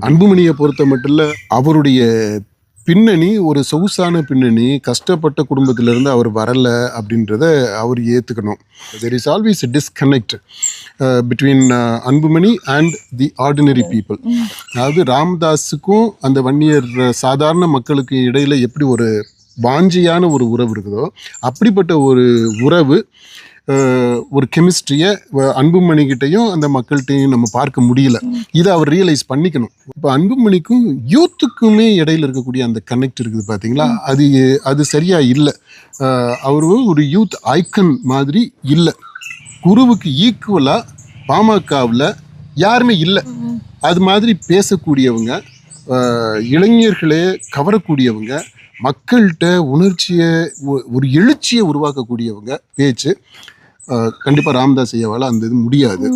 அன்புமணியை பொறுத்த மட்டும் இல்ல, அவருடைய பின்னணி ஒரு சொகுசான பின்னணி. கஷ்டப்பட்ட குடும்பத்திலிருந்து அவர் வரல அப்படின்றத அவர் ஏற்றுக்கணும். There is always a disconnect between Anbumani and the ordinary people. அதாவது ராமதாஸுக்கும் அந்த வன்னியர் சாதாரண மக்களுக்கு இடையில எப்படி ஒரு வாஞ்சியான ஒரு உறவு இருக்குதோ, அப்படிப்பட்ட ஒரு உறவு, ஒரு கெமிஸ்ட்ரியை அன்புமணிக்கிட்டையும் அந்த மக்கள்கிட்டையும் நம்ம பார்க்க முடியல. இதை அவர் ரியலைஸ் பண்ணிக்கணும். இப்போ அன்புமணிக்கும் யூத்துக்குமே இடையில இருக்கக்கூடிய அந்த கனெக்ட் இருக்குது பார்த்தீங்களா, அது சரியா இல்லை. அவரு ஒரு யூத் ஐக்கன் மாதிரி இல்லை. குருவுக்கு ஈக்குவலாக பாமகவில் யாருமே இல்லை. அது மாதிரி பேசக்கூடியவங்க, இளைஞர்களே கவரக்கூடியவங்க, மக்கள்கிட்ட உணர்ச்சியை, ஒரு எழுச்சியை உருவாக்கக்கூடியவங்க பேச்சு கண்டிப்பாக ராமதாஸ் ஐயாவால் அந்த இது முடியாது.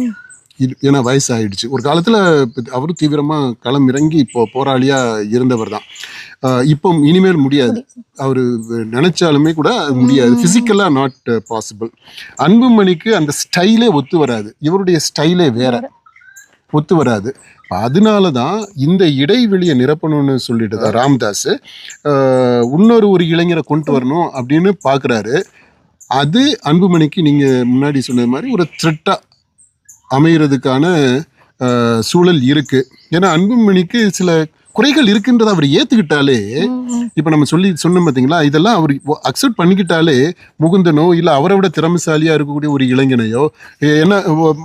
ஏன்னா வயசாகிடுச்சு. ஒரு காலத்தில் அவரும் தீவிரமாக களம் இறங்கி இப்போ போராளியாக இருந்தவர் தான். இப்போ இனிமேல் முடியாது. அவர் நினைச்சாலுமே கூட அது முடியாது. ஃபிசிக்கலாக நாட் பாசிபிள். அன்புமணிக்கு அந்த ஸ்டைலே ஒத்து வராது. இவருடைய ஸ்டைலே வேற, ஒத்து வராது. அதனால தான் இந்த இடைவெளியை நிரப்பணும்னு சொல்லிட்டு தான் ராமதாஸ் இன்னொரு இளைஞரை கொண்டு வரணும் அப்படின்னு பார்க்குறாரு. அது அன்புமணிக்கு நீங்கள் முன்னாடி சொன்ன மாதிரி ஒரு த்ரெட்டாக அமைகிறதுக்கான சூழல் இருக்குது. ஏன்னா அன்புமணிக்கு சில குறைகள் இருக்குன்றதை அவர் ஏற்றுக்கிட்டாலே, இப்போ நம்ம சொன்னோம் பார்த்தீங்களா, இதெல்லாம் அவர் அக்செப்ட் பண்ணிக்கிட்டாலே முகுந்தனோ இல்லை அவரை விட திறமைசாலியாக இருக்கக்கூடிய ஒரு இளைஞனையோ, ஏன்னா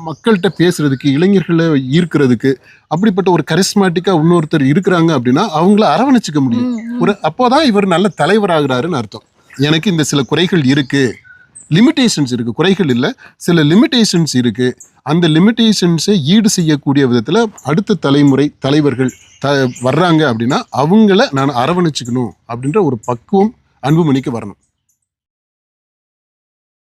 மக்கள்கிட்ட பேசுறதுக்கு, இளைஞர்களை ஈர்க்கிறதுக்கு அப்படிப்பட்ட ஒரு கரிஸ்மாட்டிக்காக இன்னொருத்தர் இருக்கிறாங்க அப்படின்னா அவங்கள அரவணைச்சிக்க முடியும். அப்போதான் இவர் நல்ல தலைவராகிறாருன்னு அர்த்தம். எனக்கு இந்த சில குறைகள் இருக்குது, லிமிட்டேஷன்ஸ் இருக்குது, குறைகள் இல்லை, சில லிமிட்டேஷன்ஸ் இருக்குது. அந்த லிமிட்டேஷன்ஸை ஈடு செய்யக்கூடிய விதத்தில் அடுத்த தலைமுறை தலைவர்கள் வர்றாங்க அப்படின்னா அவங்கள நான் அரவணைச்சிக்கணும் அப்படின்ற ஒரு பக்குவம் அன்புமணிக்கு வரணும்.